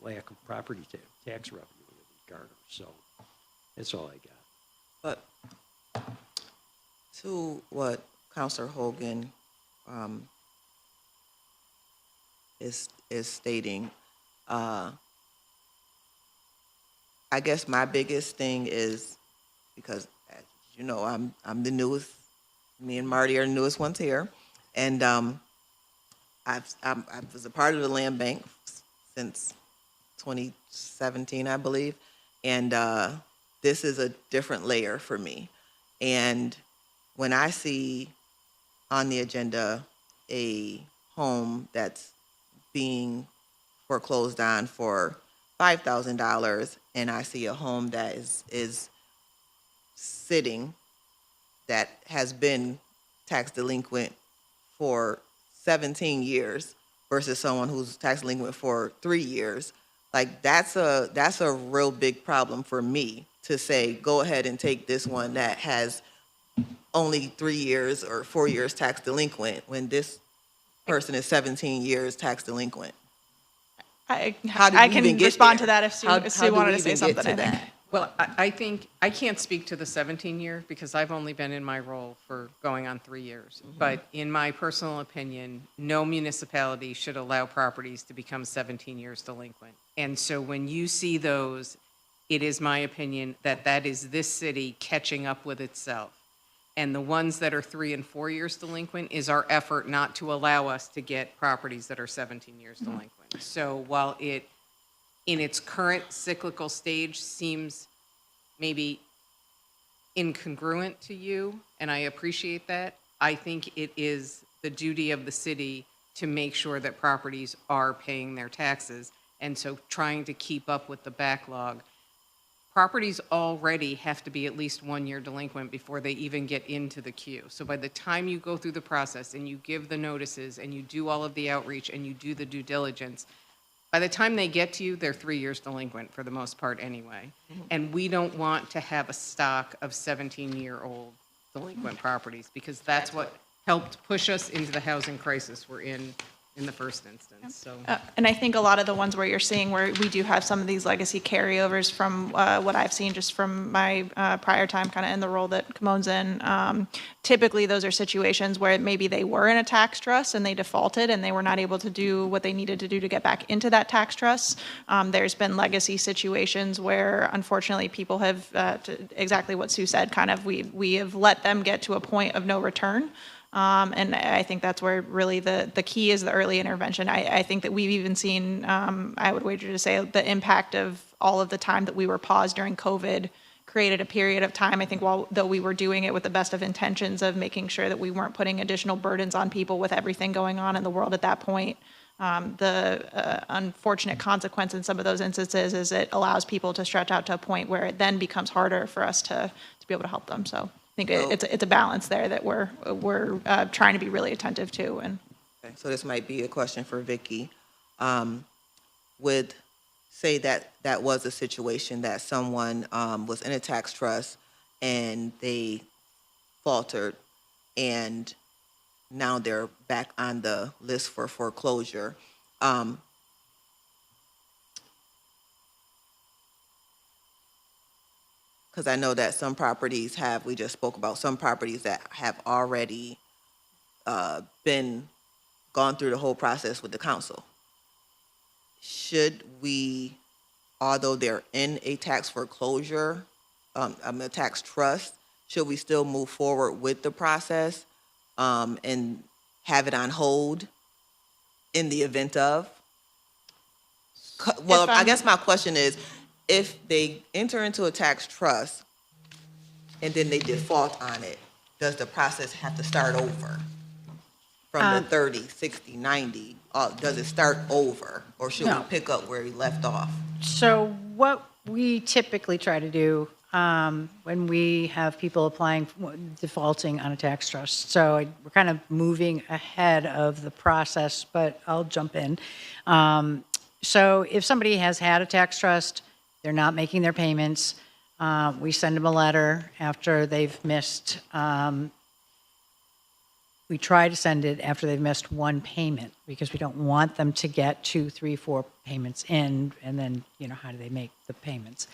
lack of property tax revenue that we garner. So that's all I got. But to what Councilor Hogan is stating, I guess my biggest thing is, because as you know, I'm the newest, me and Marty are the newest ones here. And I was a part of the land bank since 2017, I believe. And this is a different layer for me. And when I see on the agenda a home that's being foreclosed on for $5,000, and I see a home that is sitting that has been tax delinquent for 17 years versus someone who's tax delinquent for 3 years, like that's a real big problem for me to say, go ahead and take this one that has only 3 years or 4 years tax delinquent when this person is 17 years tax delinquent. How did I we can even get respond to there? that if Sue, How if Sue did wanted we to say even something, get to I think. that? Well, I think, I can't speak to the 17-year because I've only been in my role for going on 3 years. But in my personal opinion, no municipality should allow properties to become 17 years delinquent. And so when you see those, it is my opinion that that is this city catching up with itself. And the ones that are 3 and 4 years delinquent is our effort not to allow us to get properties that are 17 years delinquent. So while it, in its current cyclical stage, seems maybe incongruent to you, and I appreciate that, I think it is the duty of the city to make sure that properties are paying their taxes. And so trying to keep up with the backlog. Properties already have to be at least 1 year delinquent before they even get into the queue. So by the time you go through the process and you give the notices and you do all of the outreach and you do the due diligence, by the time they get to you, they're 3 years delinquent for the most part anyway. And we don't want to have a stock of 17-year-old delinquent properties because that's what helped push us into the housing crisis we're in the first instance, so. And I think a lot of the ones where you're seeing where we do have some of these legacy carryovers from what I've seen just from my prior time kind of in the role that Camone's in, typically those are situations where maybe they were in a tax trust and they defaulted and they were not able to do what they needed to do to get back into that tax trust. There's been legacy situations where unfortunately people have, exactly what Sue said, kind of we have let them get to a point of no return. And I think that's where really the key is the early intervention. I think that we've even seen, I would wager to say, the impact of all of the time that we were paused during COVID created a period of time, I think, though we were doing it with the best of intentions of making sure that we weren't putting additional burdens on people with everything going on in the world at that point. The unfortunate consequence in some of those instances is it allows people to stretch out to a point where it then becomes harder for us to be able to help them. So I think it's a balance there that we're trying to be really attentive to. And Okay, so this might be a question for Vicky. Would say that was a situation that someone was in a tax trust and they faltered and now they're back on the list for foreclosure. Because I know that some properties have, we just spoke about some properties that have already been gone through the whole process with the council. Should we, although they're in a tax foreclosure, a tax trust, should we still move forward with the process and have it on hold in the event of? Well, I guess my question is, if they enter into a tax trust and then they default on it, does the process have to start over? From the 30, 60, 90, does it start over? Or should we No. pick up where we left off? So what we typically try to do when we have people applying, defaulting on a tax trust, so we're kind of moving ahead of the process, but I'll jump in. So if somebody has had a tax trust, they're not making their payments, we send them a letter after they've missed, we try to send it after they've missed one payment because we don't want them to get 2, 3, 4 payments in, and then, how do they make the payments?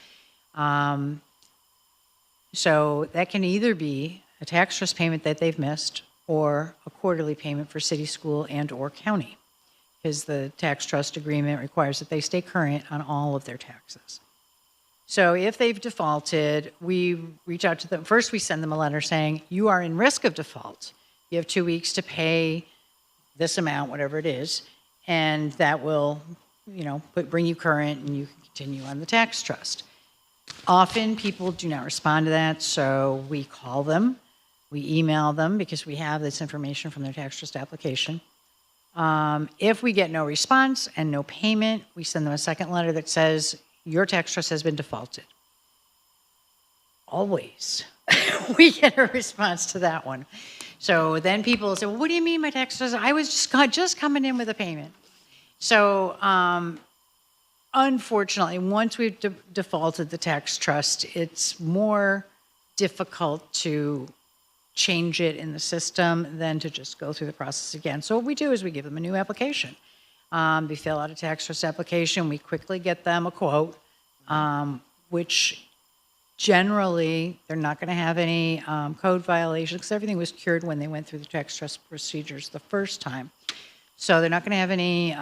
So that can either be a tax trust payment that they've missed or a quarterly payment for city, school, and or county, because the tax trust agreement requires that they stay current on all of their taxes. So if they've defaulted, we reach out to them. First, we send them a letter saying, you are in risk of default. You have 2 weeks to pay this amount, whatever it is, and that will, bring you current and you can continue on the tax trust. Often people do not respond to that, so we call them, we email them because we have this information from their tax trust application. If we get no response and no payment, we send them a second letter that says, your tax trust has been defaulted. Always. We get a response to that one. So then people say, well, what do you mean my tax trust? I was just coming in with a payment. So unfortunately, once we've defaulted the tax trust, it's more difficult to change it in the system than to just go through the process again. So what we do is we give them a new application. They fill out a tax trust application. We quickly get them a quote, which generally they're not going to have any code violations because everything was cured when they went through the tax trust procedures the first time. So they're not going to have any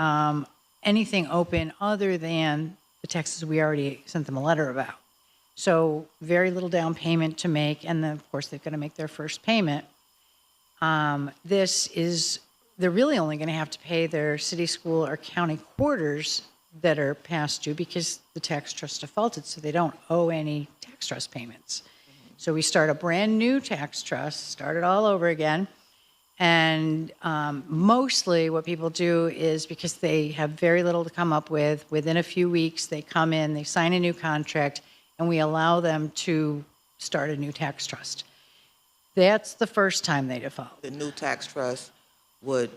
anything open other than the taxes we already sent them a letter about. So very little down payment to make, and then of course they've got to make their first payment. They're really only going to have to pay their city, school, or county quarters that are past due because the tax trust defaulted, so they don't owe any tax trust payments. So we start a brand new tax trust, start it all over again. And mostly what people do is because they have very little to come up with, within a few weeks they come in, they sign a new contract, and we allow them to start a new tax trust. That's the first time they default. The new tax trust would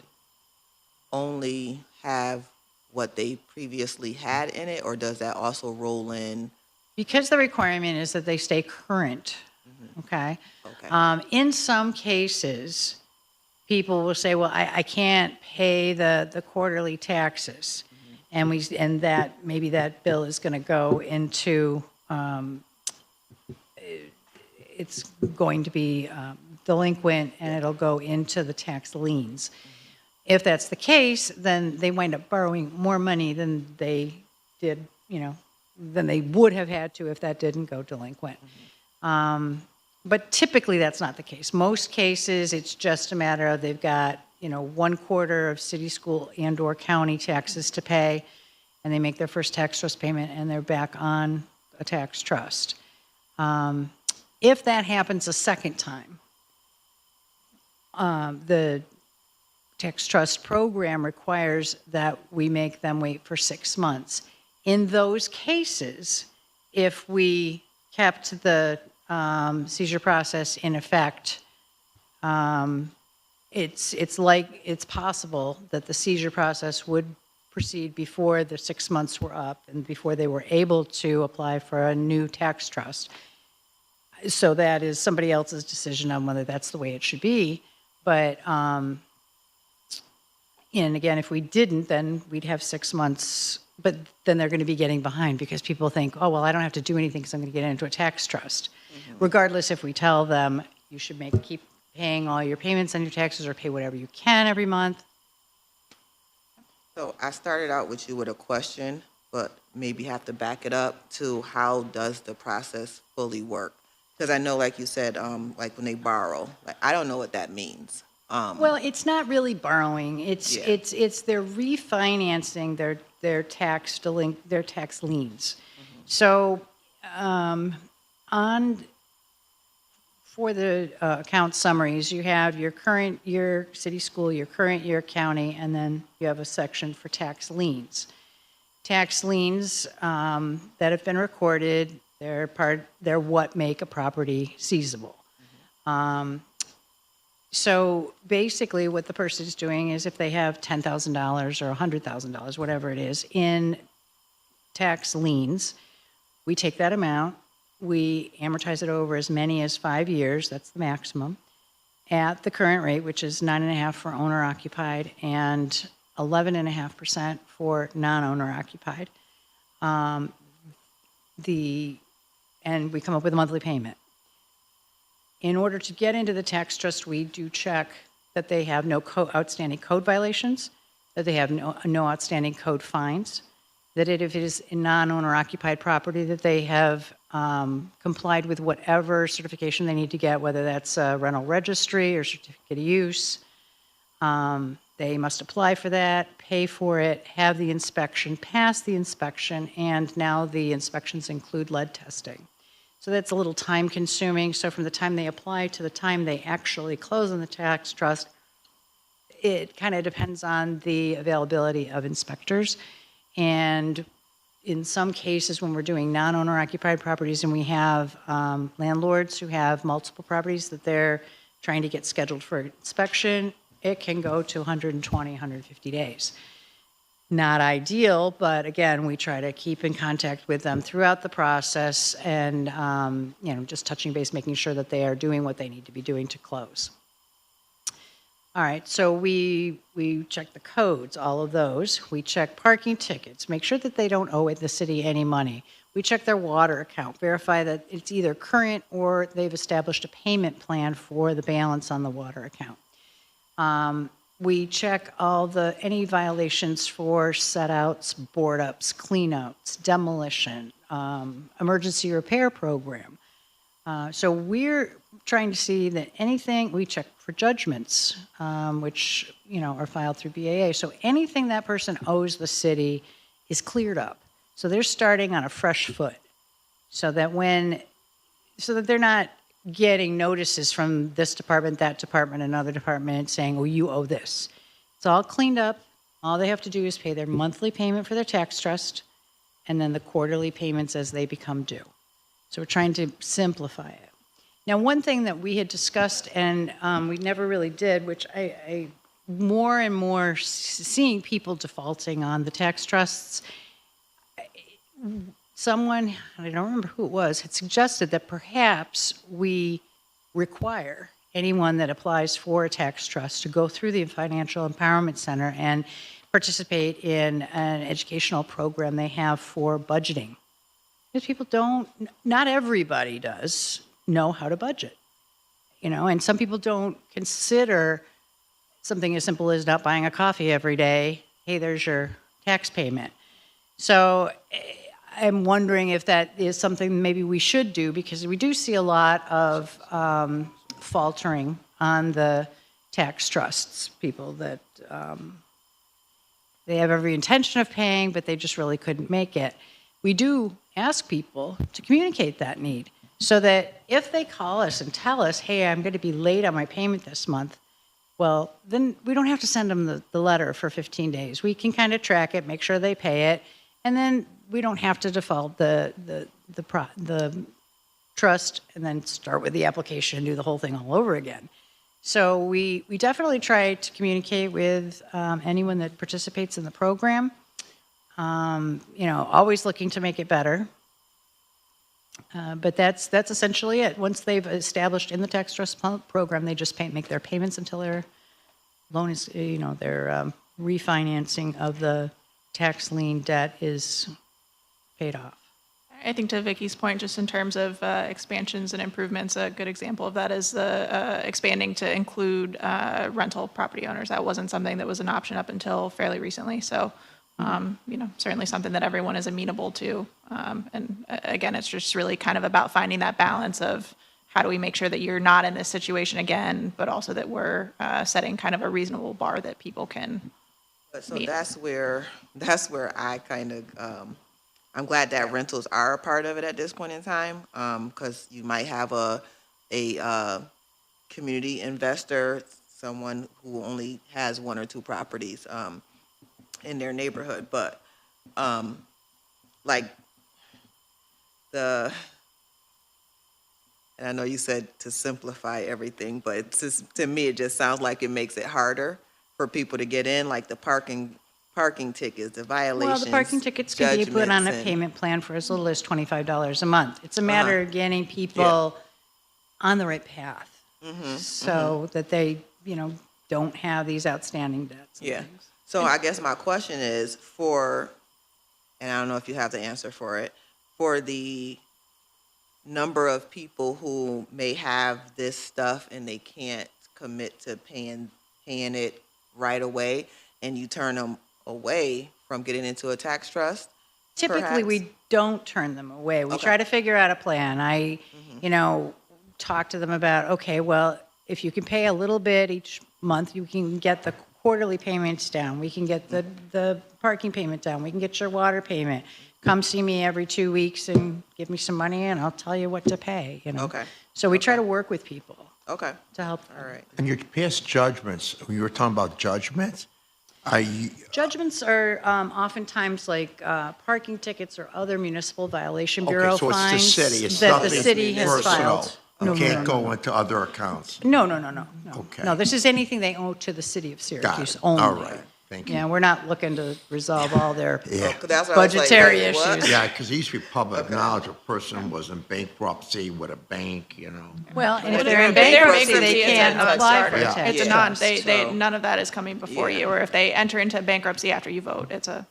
only have what they previously had in it, or does that also roll in? Because the requirement is that they stay current, okay? Okay. In some cases, people will say, well, I can't pay the quarterly taxes. And maybe that bill is going to go into, it's going to be delinquent and it'll go into the tax liens. If that's the case, then they wind up borrowing more money than they did, than they would have had to if that didn't go delinquent. But typically that's not the case. Most cases, it's just a matter of they've got, 1/4 of city, school, and or county taxes to pay, and they make their first tax trust payment and they're back on a tax trust. If that happens a second time, the tax trust program requires that we make them wait for 6 months. In those cases, if we kept the seizure process in effect, it's possible that the seizure process would proceed before the 6 months were up and before they were able to apply for a new tax trust. So that is somebody else's decision on whether that's the way it should be. But, and again, if we didn't, then we'd have 6 months, but then they're going to be getting behind because people think, oh, well, I don't have to do anything because I'm going to get into a tax trust. Regardless if we tell them you should keep paying all your payments on your taxes or pay whatever you can every month. So I started out with you with a question, but maybe have to back it up to how does the process fully work? Because I know, like you said, like when they borrow, I don't know what that means. Well, it's not really borrowing. It's they're refinancing their tax liens. So for the account summaries, you have your current year city, school, your current year county, and then you have a section for tax liens. Tax liens that have been recorded, they're what make a property seizable. So basically what the person is doing is if they have $10,000 or $100,000, whatever it is, in tax liens, we take that amount, we amortize it over as many as 5 years, that's the maximum, at the current rate, which is 9.5% for owner occupied and 11.5% for non-owner occupied. And we come up with a monthly payment. In order to get into the tax trust, we do check that they have no outstanding code violations, that they have no outstanding code fines, that if it is a non-owner occupied property, that they have complied with whatever certification they need to get, whether that's a rental registry or certificate of use. They must apply for that, pay for it, have the inspection, pass the inspection, and now the inspections include lead testing. So that's a little time consuming. So from the time they apply to the time they actually close on the tax trust, it kind of depends on the availability of inspectors. And in some cases, when we're doing non-owner occupied properties and we have landlords who have multiple properties that they're trying to get scheduled for inspection, it can go to 120, 150 days. Not ideal, but again, we try to keep in contact with them throughout the process and, just touching base, making sure that they are doing what they need to be doing to close. All right, so we check the codes, all of those. We check parking tickets, make sure that they don't owe the city any money. We check their water account, verify that it's either current or they've established a payment plan for the balance on the water account. We check any violations for set-outs, board-ups, clean-outs, demolition, emergency repair program. So we're trying to see that anything, we check for judgments, which, are filed through BAA. So anything that person owes the city is cleared up. So they're starting on a fresh foot so that they're not getting notices from this department, that department, another department saying, oh, you owe this. It's all cleaned up. All they have to do is pay their monthly payment for their tax trust and then the quarterly payments as they become due. So we're trying to simplify it. Now, one thing that we had discussed and we never really did, which I more and more seeing people defaulting on the tax trusts, someone, I don't remember who it was, had suggested that perhaps we require anyone that applies for a tax trust to go through the Financial Empowerment Center and participate in an educational program they have for budgeting. Because people not everybody does know how to budget, and some people don't consider something as simple as not buying a coffee every day. Hey, there's your tax payment. So I'm wondering if that is something maybe we should do, because we do see a lot of faltering on the tax trusts, people that they have every intention of paying, but they just really couldn't make it. We do ask people to communicate that need so that if they call us and tell us, hey, I'm going to be late on my payment this month, well, then we don't have to send them the letter for 15 days. We can kind of track it, make sure they pay it, and then we don't have to default the trust and then start with the application and do the whole thing all over again. So we definitely try to communicate with anyone that participates in the program. Always looking to make it better. But that's essentially it. Once they've established in the tax trust program, they just make their payments until their loan is, their refinancing of the tax lien debt is paid off. I think to Vicky's point, just in terms of expansions and improvements, a good example of that is the expanding to include rental property owners. That wasn't something that was an option up until fairly recently. So, certainly something that everyone is amenable to. And again, it's just really kind of about finding that balance of how do we make sure that you're not in this situation again, but also that we're setting kind of a reasonable bar that people can So meet. that's where I kind of, I'm glad that rentals are a part of it at this point in time, because you might have a community investor, someone who only has one or two properties in their neighborhood, but and I know you said to simplify everything, but it's just, to me, it just sounds like it makes it harder for people to get in, like the parking tickets, the violations. Well, the parking tickets can be put on a payment plan for as little as $25 a month. It's a matter of getting people on the right path so that they, don't have these outstanding debts. Yeah. So I guess my question is and I don't know if you have the answer for it, for the number of people who may have this stuff and they can't commit to paying it right away, and you turn them away from getting into a tax trust, Typically, perhaps? we don't turn them away. We Okay. try to figure out a plan. Talk to them about, okay, well, if you can pay a little bit each month, you can get the quarterly payments down. We can get the parking payment down. We can get your water payment. Come see me every 2 weeks and give me some money, and I'll tell you what to pay, Okay. So we try to work with people Okay, to help them. all right. And your past judgments, when you were talking about judgments, Judgments are oftentimes like parking tickets or other municipal violation bureau okay, so it's the fines city, it's that the nothing city has personal. filed. You can't go into other accounts. No. Okay. No, this is anything they owe to the city of Got Syracuse it. only. All right, thank you. Yeah, we're not looking to resolve all their Yeah. That's what I was like, budgetary wait, what? issues. Yeah, because it used to be public knowledge a person was in bankruptcy with a bank, Well, and if If they're in they're bankruptcy, they it's a can't apply for a non-starter. tax. It's a Yeah. non, So- none of that is coming before Yeah. you, or if they enter into bankruptcy after you vote, it's a,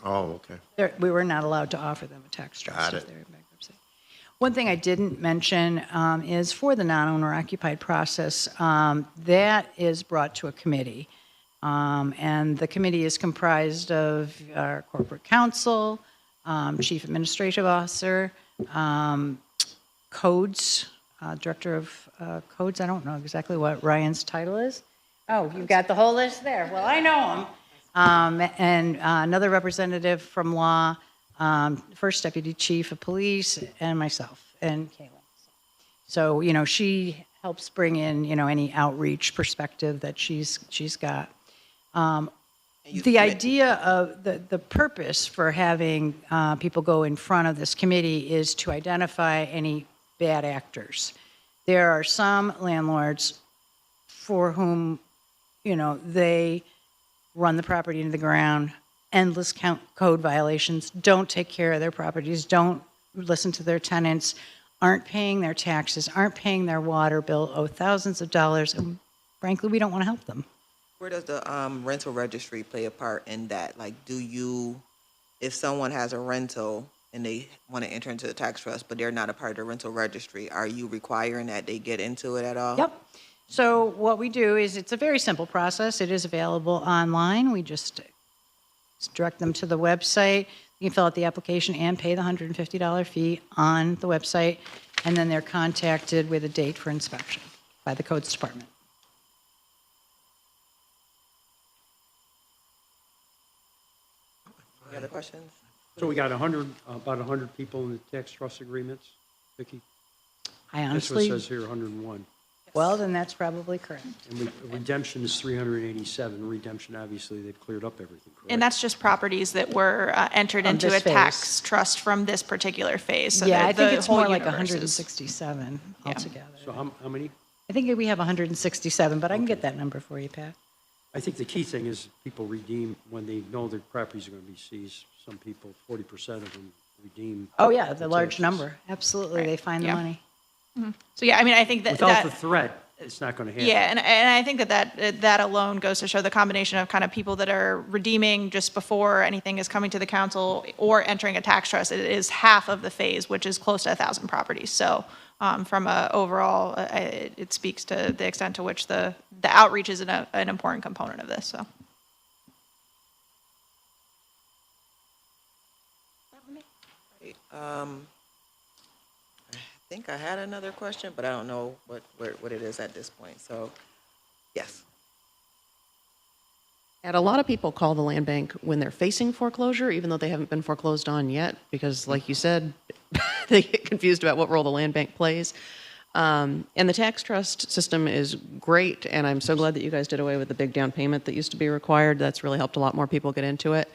Oh, okay. We were not allowed to offer them a tax trust Got if it. they're in bankruptcy. One thing I didn't mention is for the non-owner occupied process, that is brought to a committee. And the committee is comprised of our corporate counsel, chief administrative officer, codes, director of codes. I don't know exactly what Ryan's title is. Oh, you've got the whole list there. Well, I know him. And another representative from law, first deputy chief of police, and myself, and Kaylin. So, she helps bring in, any outreach perspective that she's got. The idea of the purpose for having people go in front of this committee is to identify any bad actors. There are some landlords for whom, they run the property into the ground, endless code violations, don't take care of their properties, don't listen to their tenants, aren't paying their taxes, aren't paying their water bill, owe thousands of dollars, and frankly, we don't want to help them. Where does the rental registry play a part in that? Like, if someone has a rental and they want to enter into the tax trust, but they're not a part of the rental registry, are you requiring that they get into it at all? Yep. So what we do is, it's a very simple process. It is available online. We just direct them to the website. You can fill out the application and pay the $150 fee on the website, and then they're contacted with a date for inspection by the codes department. Any other questions? So we got about 100 people in the tax trust agreements, Vicki? I That's what honestly, it says here, 101. well, then that's probably correct. And redemption is 387. Redemption, obviously, they've cleared up everything, correct? and that's just properties that were entered On into this a tax phase. trust from this particular phase. So Yeah, the- I think the it's whole more like universe is- 167 altogether. So how many? I think we have 167, but I can get that number for you, Pat. I think the key thing is people redeem when they know their properties are going to be seized. Some people, 40% of them redeem. Oh, yeah, the their large taxes. number. Absolutely, they find the Yeah. money. So, yeah, I mean, I think that. Without the threat, it's not going to happen. Yeah, and I think that alone goes to show the combination of kind of people that are redeeming just before anything is coming to the council or entering a tax trust. It is half of the phase, which is close to 1,000 properties. So from a overall, it speaks to the extent to which the outreach is an important component of this, so. I think I had another question, but I don't know what it is at this point. So, yes. And a lot of people call the land bank when they're facing foreclosure, even though they haven't been foreclosed on yet, because like you said, they get confused about what role the land bank plays. And the tax trust system is great, and I'm so glad that you guys did away with the big down payment that used to be required. That's really helped a lot more people get into it.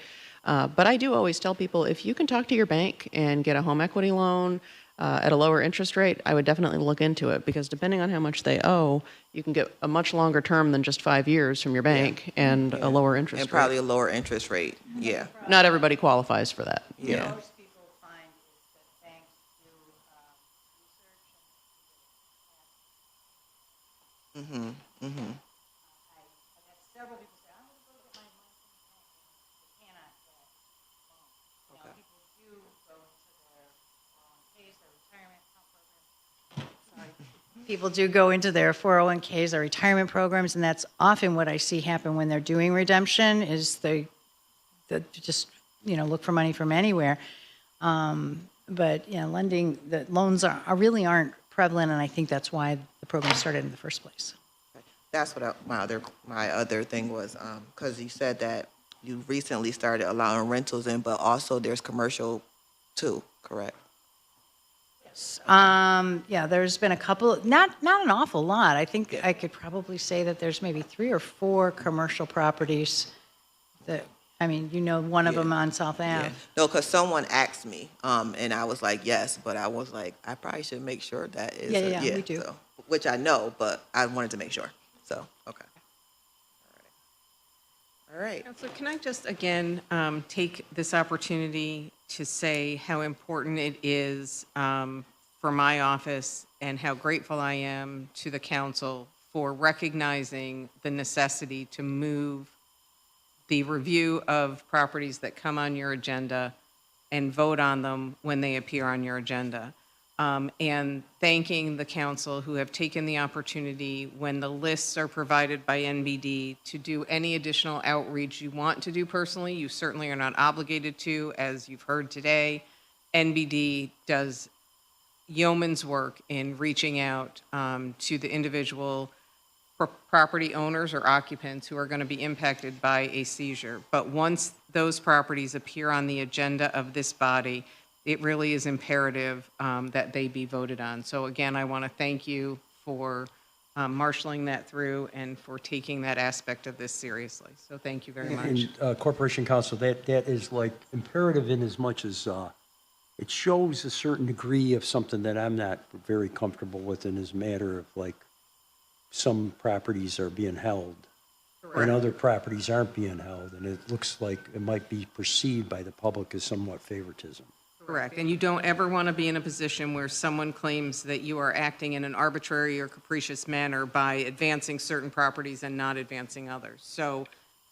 But I do always tell people, if you can talk to your bank and get a home equity loan at a lower interest rate, I would definitely look into it, because depending on how much they owe, you can get a much longer term than just 5 years from your bank and a lower interest And rate. probably a lower interest rate. Yeah. Not everybody qualifies for that. Yeah. Most people find is that banks do research and I've had several people say, I'm going to go get my money from the bank, and they cannot get a loan. Now, people do go into their 401ks, their retirement account programs. Sorry. People do go into their 401ks, their retirement programs, and that's often what I see happen when they're doing redemption, is they just look for money from anywhere. But, lending, the loans really aren't prevalent, and I think that's why the program started in the first place. That's what my other thing was, because you said that you recently started allowing rentals in, but also there's commercial too, correct? Yeah, there's been a couple, not an awful lot. I think I could probably say that there's maybe 3 or 4 commercial properties that, one of them on South Ave. Yeah. No, because someone asked me, and I was like, yes, but I was like, I probably should make sure that is. Yeah, we do. So, which I know, but I wanted to make sure. So, okay. All right. Counselor, can I just again take this opportunity to say how important it is for my office and how grateful I am to the council for recognizing the necessity to move the review of properties that come on your agenda and vote on them when they appear on your agenda. And thanking the council who have taken the opportunity when the lists are provided by NBD to do any additional outreach you want to do personally. You certainly are not obligated to, as you've heard today. NBD does yeoman's work in reaching out to the individual property owners or occupants who are going to be impacted by a seizure. But once those properties appear on the agenda of this body, it really is imperative that they be voted on. So again, I want to thank you for marshaling that through and for taking that aspect of this seriously. So thank you very much. And Corporation Counsel, that is like imperative in as much as it shows a certain degree of something that I'm not very comfortable with in this matter of like some properties are being held and other properties aren't being held. And it looks like it might be perceived by the public as somewhat favoritism. Correct. And you don't ever want to be in a position where someone claims that you are acting in an arbitrary or capricious manner by advancing certain properties and not advancing others. So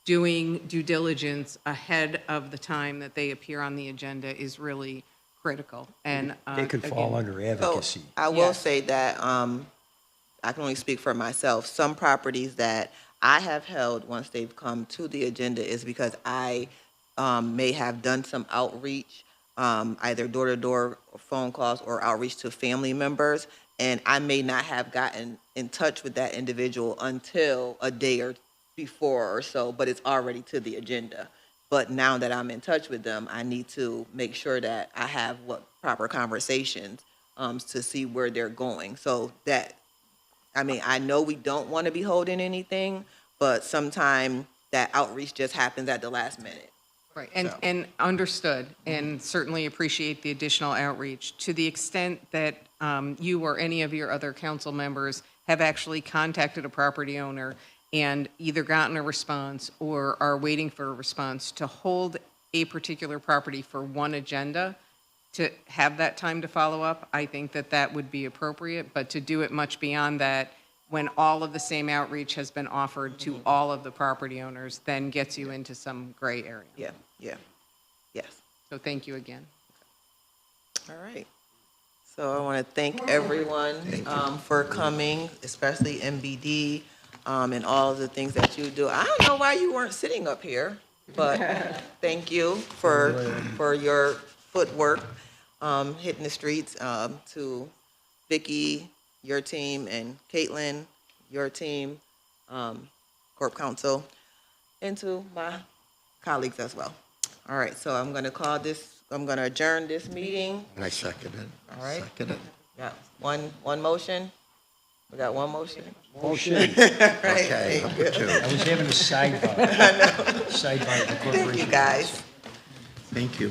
doing due diligence ahead of the time that they appear on the agenda is really critical. And They could fall again, under advocacy. So I will say that I can only speak for myself. Some properties that I have held once they've come to the agenda is because I may have done some outreach, either door-to-door phone calls or outreach to family members, and I may not have gotten in touch with that individual until a day or before or so, but it's already to the agenda. But now that I'm in touch with them, I need to make sure that I have proper conversations to see where they're going. So that, I know we don't want to be holding anything, but sometimes that outreach just happens at the last minute. Right, and understood, and certainly appreciate the additional outreach. To the extent that you or any of your other council members have actually contacted a property owner and either gotten a response or are waiting for a response, to hold a particular property for one agenda, to have that time to follow up, I think that that would be appropriate, but to do it much beyond that, when all of the same outreach has been offered to all of the property owners, then gets you into some gray area. Yes. So thank you again. All right. So I want to thank everyone for coming, especially MBD, and all of the things that you do. I don't know why you weren't sitting up here, but thank you for your footwork, hitting the streets, to Vicki, your team, and Caitlin, your team, Corp Counsel, and to my colleagues as well. All right, so I'm going to adjourn this meeting. And I second it. All right. Second it. Got one motion? We got one motion? Motion. Okay, number 2. I was having a sidebar. Sidebar. Thank you, guys. Thank you.